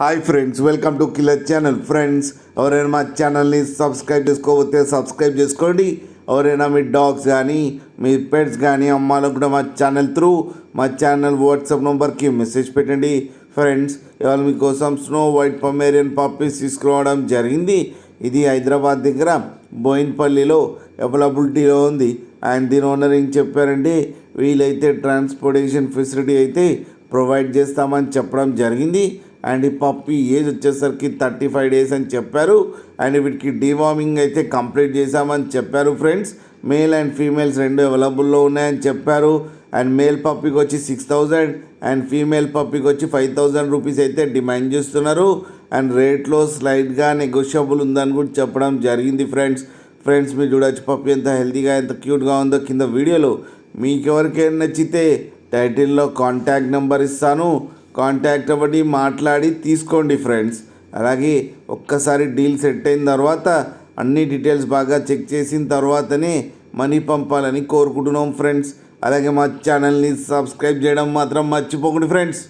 Hi friends, welcome to killer channel. Friends, ఎవరైనా మా ఛానల్ని సబ్స్క్రైబ్ చేసుకోకపోతే సబ్స్క్రైబ్ చేసుకోండి. ఎవరైనా మీ డాగ్స్ కానీ మీ పెట్స్ కానీ అమ్మాలకు కూడా మా ఛానల్ వాట్సాప్ నెంబర్కి మెసేజ్ పెట్టండి. ఫ్రెండ్స్, ఇవాళ మీకోసం స్నో వైట్ పొమేరియన్ పప్పీస్ తీసుకురావడం జరిగింది. ఇది హైదరాబాద్ దగ్గర బోయిన్పల్లిలో అవైలబిలిటీలో ఉంది. అండ్ దీని ఓనర్ ఏం చెప్పారంటే, వీలైతే ట్రాన్స్పోర్టేషన్ ఫెసిలిటీ అయితే ప్రొవైడ్ చేస్తామని చెప్పడం జరిగింది. అండ్ ఈ పప్పీ ఏజ్ వచ్చేసరికి 35 days అని చెప్పారు. అండ్ వీటికి డీవార్మింగ్ అయితే కంప్లీట్ చేశామని చెప్పారు. ఫ్రెండ్స్, మేల్ అండ్ ఫీమేల్స్ రెండు అవైలబుల్లో ఉన్నాయని చెప్పారు. అండ్ మేల్ పప్పీకి వచ్చి 6,000 అండ్ ఫీమేల్ పప్పీకి వచ్చి 5,000 రూపీస్ అయితే డిమాండ్ చేస్తున్నారు. అండ్ రేట్లో స్లైడ్గా నెగోషియబుల్ ఉందని కూడా చెప్పడం జరిగింది. ఫ్రెండ్స్ మీరు చూడొచ్చు పప్పీ ఎంత హెల్తీగా ఎంత క్యూట్గా ఉందో కింద వీడియోలో. మీకు ఎవరికైనా నచ్చితే టైటిల్లో కాంటాక్ట్ నెంబర్ ఇస్తాను, కాంటాక్ట్ అవ్వండి, మాట్లాడి తీసుకోండి. ఫ్రెండ్స్, అలాగే ఒక్కసారి డీల్ సెట్ అయిన తర్వాత అన్ని డీటెయిల్స్ బాగా చెక్ చేసిన తర్వాతనే మనీ పంపాలని కోరుకుంటున్నాం. ఫ్రెండ్స్, అలాగే మా ఛానల్ని సబ్స్క్రైబ్ చేయడం మాత్రం మర్చిపోకండి. ఫ్రెండ్స్.